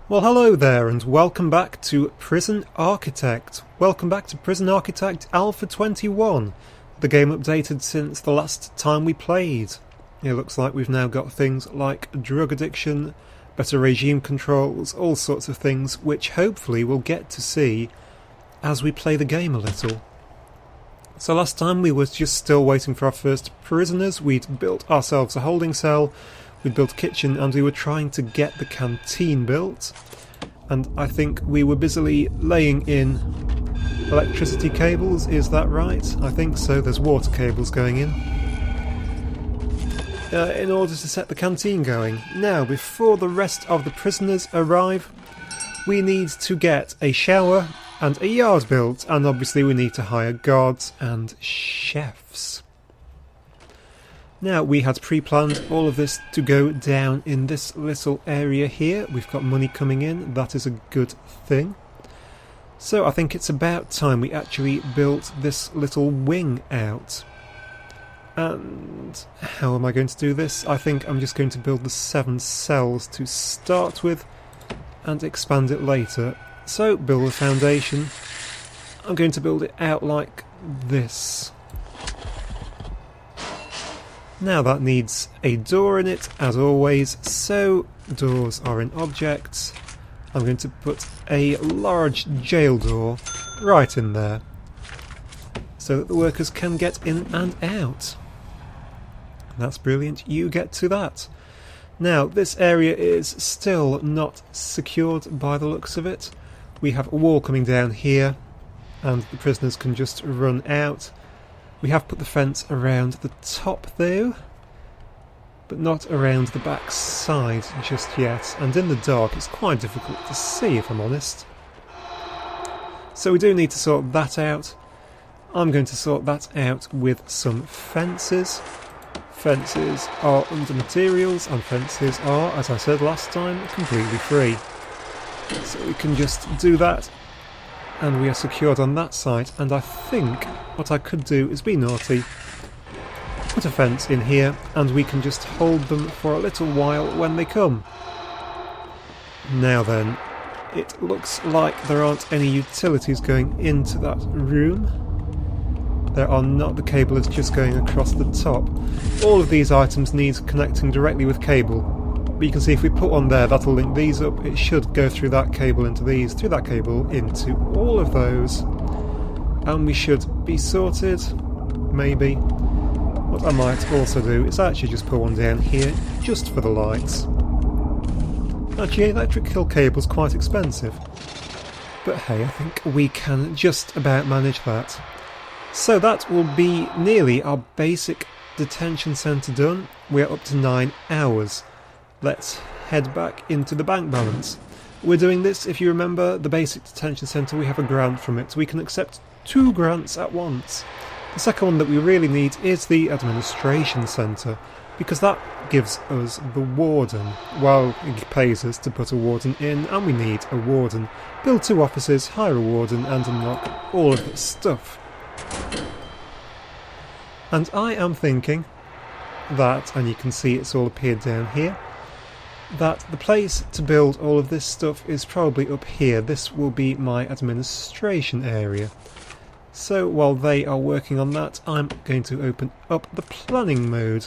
Well, hello there, and welcome back to Prison Architect. Welcome back to Prison Architect Alpha 21, the game updated since the last time we played. It looks like we've now got things like drug addiction, better regime controls, all sorts of things, which hopefully we'll get to see as we play the game a little. So last time we were just still waiting for our first prisoners. We'd built ourselves a holding cell, we'd built a kitchen, and we were trying to get the canteen built. And I think we were busily laying in electricity cables, is that right? I think so, there's water cables going in order to set the canteen going. Now, before the rest of the prisoners arrive, we need to get a shower and a yard built, and obviously we need to hire guards and chefs. Now, we had pre-planned all of this to go down in this little area here. We've got money coming in, that is a good thing. So I think it's about time we actually built this little wing out. And how am I going to do this? I think I'm just going to build the 7 cells to start with and expand it later. So, build the foundation. I'm going to build it out like this. Now that needs a door in it, as always, so doors are in objects. I'm going to put a large jail door right in there, so that the workers can get in and out. That's brilliant, you get to that. Now, this area is still not secured by the looks of it. We have a wall coming down here, and the prisoners can just run out. We have put the fence around the top though, but not around the back side just yet, and in the dark it's quite difficult to see, if I'm honest. So we do need to sort that out. I'm going to sort that out with some fences. Fences are under materials, and fences are, as I said last time, completely free. So we can just do that, and we are secured on that side. And I think what I could do is be naughty, put a fence in here, and we can just hold them for a little while when they come. Now then, it looks like there aren't any utilities going into that room. There are not, the cable is just going across the top. All of these items need connecting directly with cable. But you can see if we put one there, that'll link these up. It should go through that cable into these, through that cable into all of those. And we should be sorted, maybe. What I might also do is actually just put one down here, just for the lights. Actually, electrical cable's quite expensive. But hey, I think we can just about manage that. So that will be nearly our basic detention centre done. We're up to 9 hours. Let's head back into the bank balance. We're doing this, if you remember, the basic detention centre, we have a grant from it. We can accept 2 grants at once. The second one that we really need is the administration centre, because that gives us the warden. Well, it pays us to put a warden in, and we need a warden. Build 2 offices, hire a warden, and unlock all of this stuff. And I am thinking that, and you can see it's all appeared down here, that the place to build all of this stuff is probably up here. This will be my administration area. So while they are working on that, I'm going to open up the planning mode.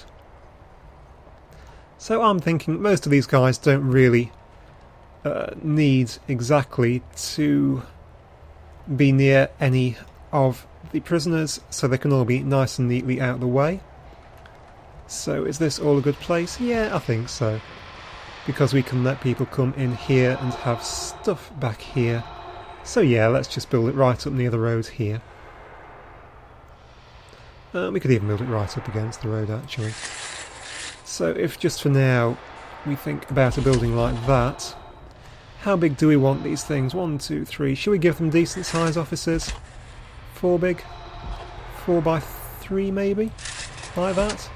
So I'm thinking most of these guys don't really need exactly to be near any of the prisoners, so they can all be nice and neatly out of the way. So is this all a good place? Yeah, I think so. Because we can let people come in here and have stuff back here. So yeah, let's just build it right up near the road here. We could even build it right up against the road actually. So if just for now we think about a building like that, how big do we want these things? 1, 2, 3. Should we give them decent size offices? 4 big? 4 by 3 maybe? Like that?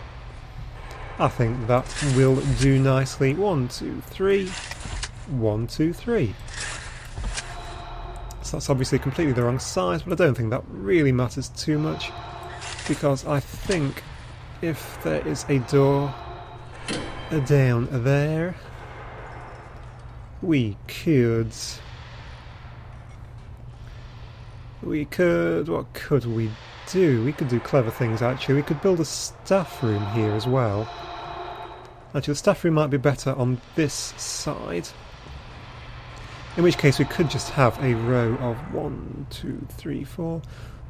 I think that will do nicely. 1, 2, 3. 1, 2, 3. So that's obviously completely the wrong size, but I don't think that really matters too much, because I think if there is a door down there, we could... What could we do? We could do clever things, actually. We could build a staff room here as well. Actually, the staff room might be better on this side. In which case we could just have a row of 1, 2, 3, 4...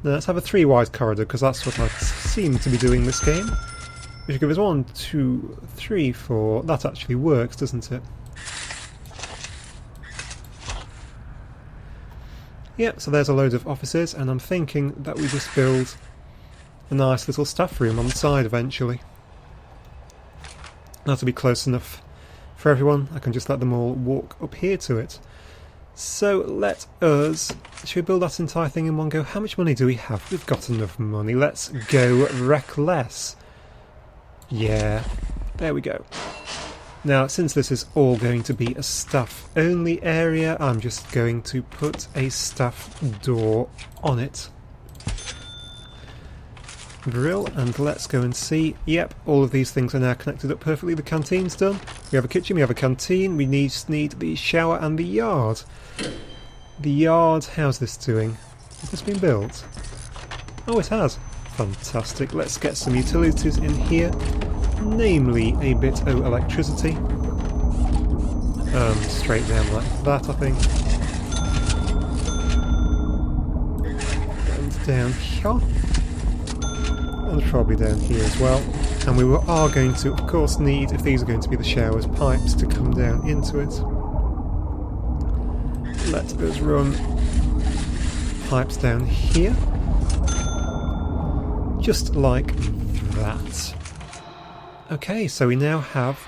No, let's have a 3-wide corridor, because that's what I seem to be doing this game. Which gives us 1, 2, 3, 4... That actually works, doesn't it? Yep, so there's a load of offices, and I'm thinking that we just build a nice little staff room on the side eventually. That'll be close enough for everyone. I can just let them all walk up here to it. So let us... Should we build that entire thing in one go? How much money do we have? We've got enough money. Let's go reckless. Yeah, there we go. Now, since this is all going to be a staff-only area, I'm just going to put a staff door on it. Grill, and let's go and see. Yep, all of these things are now connected up perfectly. The canteen's done. We have a kitchen, we have a canteen, we just need the shower and the yard. The yard, how's this doing? Has this been built? Oh, it has. Fantastic. Let's get some utilities in here. Namely, a bit of electricity. Straight down like that, I think. And down here. And probably down here as well. And we are going to, of course, need, if these are going to be the showers, pipes to come down into it. Let us run pipes down here. Just like that. Okay, so we now have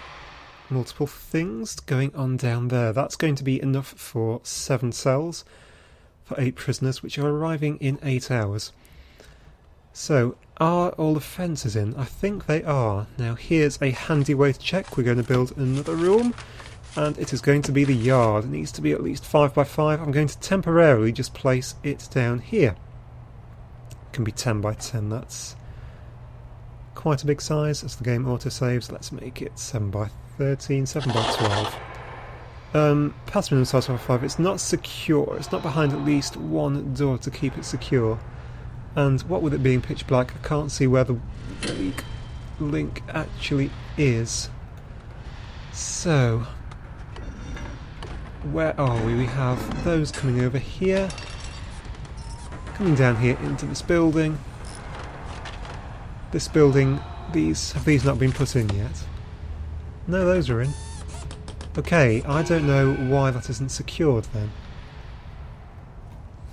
multiple things going on down there. That's going to be enough for 7 cells for 8 prisoners, which are arriving in 8 hours. So, are all the fences in? I think they are. Now here's a handy way to check. We're going to build another room, and it is going to be the yard. It needs to be at least 5 by 5. I'm going to temporarily just place it down here. It can be 10 by 10, that's quite a big size as the game autosaves. Let's make it 7 by 13, 7 by 12. Past minimum size 5 by 5. It's not secure. It's not behind at least one door to keep it secure. And what with it being pitch black, I can't see where the weak link actually is. So, where are we? We have those coming over here. Coming down here into this building. This building, have these not been put in yet? No, those are in. Okay, I don't know why that isn't secured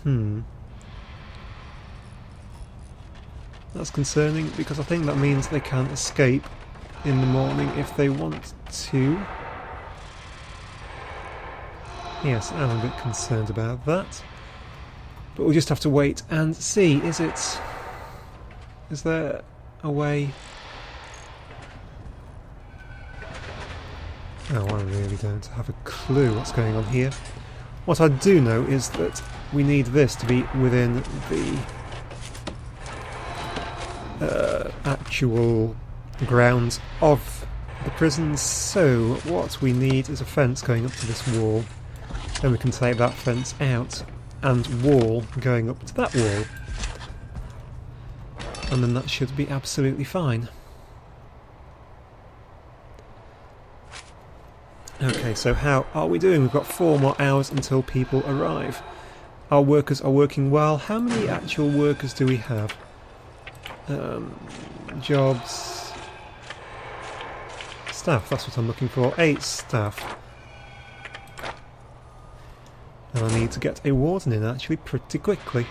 then. That's concerning, because I think that means they can't escape in the morning if they want to. Yes, I'm a bit concerned about that. But we'll just have to wait and see. Is there a way? Oh, I really don't have a clue what's going on here. What I do know is that we need this to be within the actual grounds of the prison, so what we need is a fence going up to this wall. Then we can take that fence out, and wall going up to that wall. And then that should be absolutely fine. Okay, so how are we doing? We've got 4 more hours until people arrive. Our workers are working well. How many actual workers do we have? Jobs... Staff, that's what I'm looking for. 8 staff. And I need to get a warden in actually pretty quickly.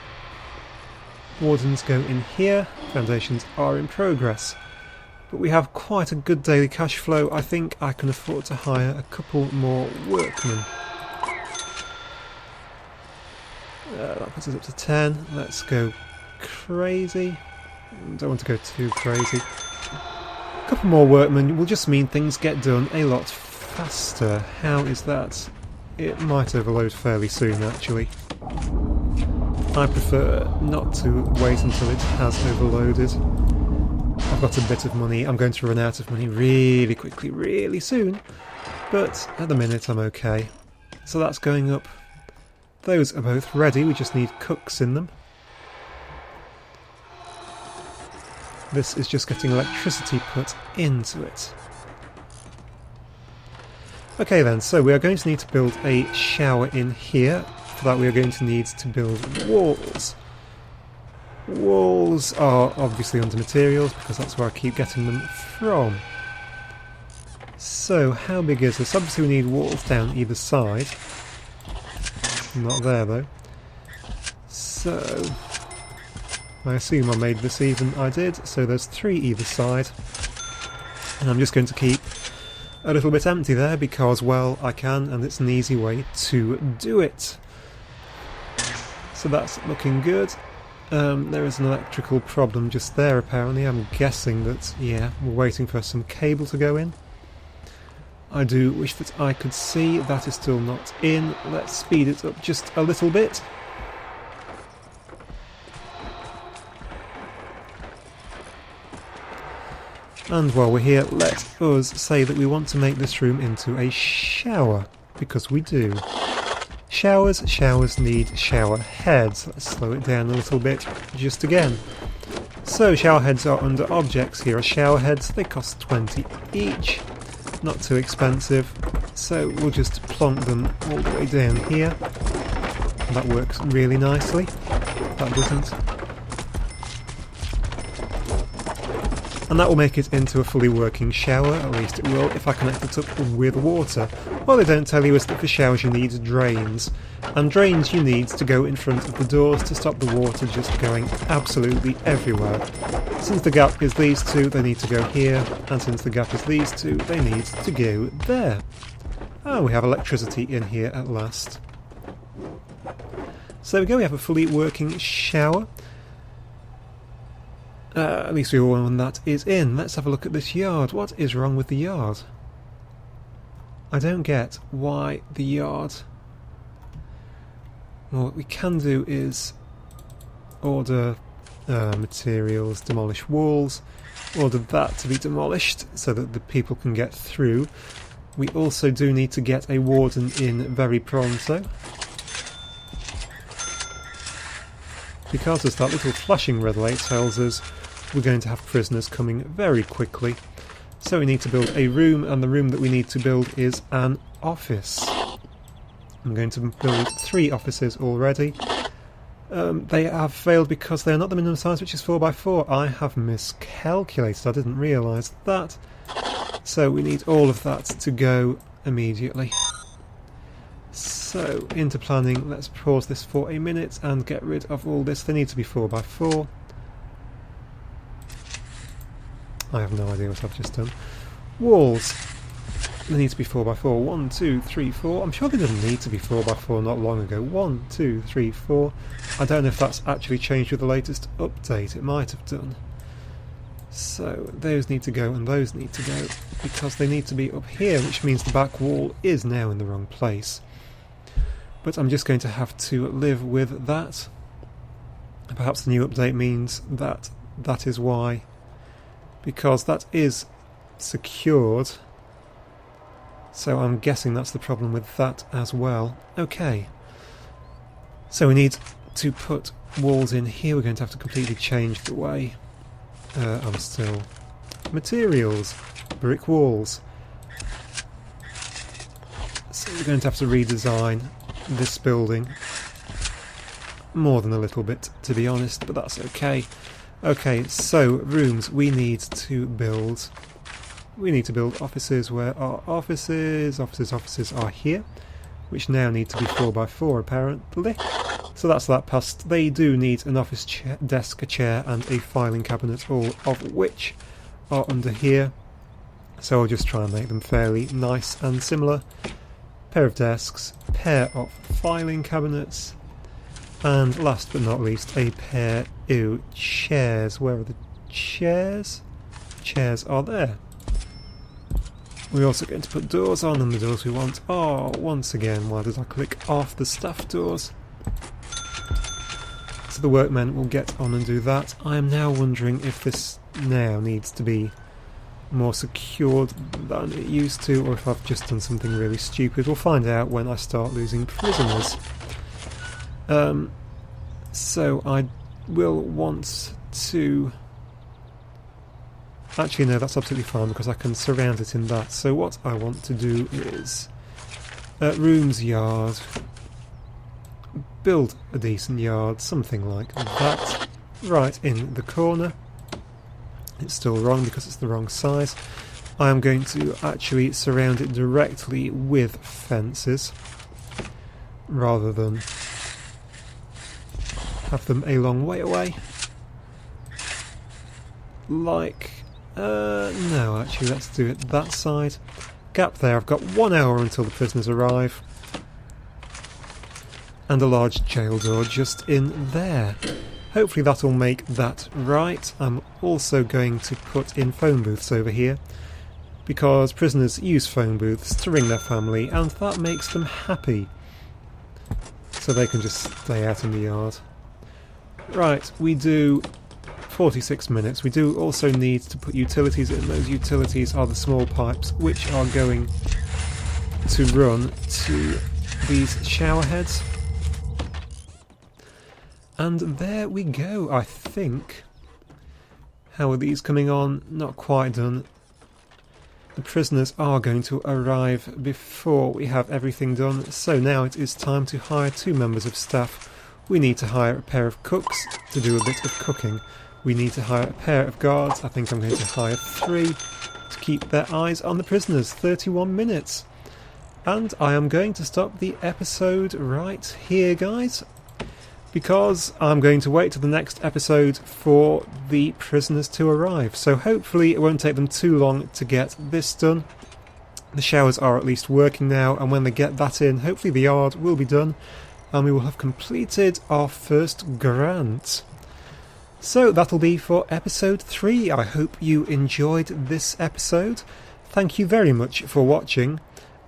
Wardens go in here. Foundations are in progress. But we have quite a good daily cash flow. I think I can afford to hire a couple more workmen. That puts us up to 10. Let's go crazy. Don't want to go too crazy. A couple more workmen will just mean things get done a lot faster. How is that? It might overload fairly soon, actually. I prefer not to wait until it has overloaded. I've got a bit of money. I'm going to run out of money really quickly, really soon. But at the minute, I'm okay. So that's going up. Those are both ready, we just need cooks in them. This is just getting electricity put into it. Okay then, so we are going to need to build a shower in here. For that we are going to need to build walls. Walls are obviously under materials because that's where I keep getting them from. So how big is this? Obviously we need walls down either side. Not there though. So I assume I made this even. I did, so there's 3 either side. And I'm just going to keep a little bit empty there because, well, I can, and it's an easy way to do it. So that's looking good. There is an electrical problem just there apparently. I'm guessing that, yeah, we're waiting for some cable to go in. I do wish that I could see. That is still not in. Let's speed it up just a little bit. And while we're here, let us say that we want to make this room into a shower, because we do. Showers need shower heads. Let's slow it down a little bit, just again. So shower heads are under objects. Here are shower heads, they cost 20 each. Not too expensive, so we'll just plonk them all the way down here. That works really nicely. That doesn't. And that will make it into a fully working shower, at least it will, if I connect it up with water. What they don't tell you is that for showers you need drains. And drains you need to go in front of the doors to stop the water just going absolutely everywhere. Since the gap is these two, they need to go here, and since the gap is these two, they need to go there. Oh, we have electricity in here at last. So there we go, we have a fully working shower. At least we all know when that is in. Let's have a look at this yard. What is wrong with the yard? I don't get why the yard... Well, what we can do is order materials, demolish walls, order that to be demolished so that the people can get through. We also do need to get a warden in very pronto, because as that little flashing red light tells us, we're going to have prisoners coming very quickly. So we need to build a room, and the room that we need to build is an office. I'm going to build 3 offices already. They have failed because they are not the minimum size, which is 4x4. I have miscalculated, I didn't realise that. So we need all of that to go immediately. So, into planning, let's pause this for a minute and get rid of all this. They need to be 4x4. I have no idea what I've just done. Walls. They need to be 4x4. 1, 2, 3, 4. I'm sure they didn't need to be 4x4 not long ago. 1, 2, 3, 4. I don't know if that's actually changed with the latest update. It might have done. So those need to go and those need to go because they need to be up here, which means the back wall is now in the wrong place. But I'm just going to have to live with that. Perhaps the new update means that that is why. Because that is secured. So I'm guessing that's the problem with that as well. Okay. So we need to put walls in here. We're going to have to completely change the way. I'm still... Materials. Brick walls. So we're going to have to redesign this building. More than a little bit, to be honest, but that's okay. Okay, so rooms. We need to build offices. Where are offices? Offices are here, which now need to be 4x4 apparently. So that's that passed. They do need an office desk, a chair and a filing cabinet, all of which are under here. So I'll just try and make them fairly nice and similar. Pair of desks, pair of filing cabinets, and last but not least a pair of chairs. Where are the chairs? Chairs are there. We're also going to put doors on, and the doors we want are, once again, why did I click off the staff doors? So the workmen will get on and do that. I am now wondering if this now needs to be more secured than it used to, or if I've just done something really stupid. We'll find out when I start losing prisoners. So I will want to... Actually no, that's absolutely fine because I can surround it in that. So what I want to do is rooms yard, build a decent yard, something like that, right in the corner. It's still wrong because it's the wrong size. I am going to actually surround it directly with fences rather than have them a long way away. Like, no, actually let's do it that side. Gap there. I've got 1 hour until the prisoners arrive. And a large jail door just in there. Hopefully that'll make that right. I'm also going to put in phone booths over here, because prisoners use phone booths to ring their family, and that makes them happy. So they can just stay out in the yard. Right, we do 46 minutes. We do also need to put utilities in. Those utilities are the small pipes which are going to run to these shower heads. And there we go, I think. How are these coming on? Not quite done. The prisoners are going to arrive before we have everything done, so now it is time to hire 2 members of staff. We need to hire a pair of cooks to do a bit of cooking. We need to hire a pair of guards. I think I'm going to hire 3 to keep their eyes on the prisoners. 31 minutes. And I am going to stop the episode right here, guys, because I'm going to wait till the next episode for the prisoners to arrive. So hopefully it won't take them too long to get this done. The showers are at least working now, and when they get that in, hopefully the yard will be done and we will have completed our first grant. So that'll be for episode 3. I hope you enjoyed this episode. Thank you very much for watching,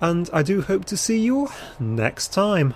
and I do hope to see you next time.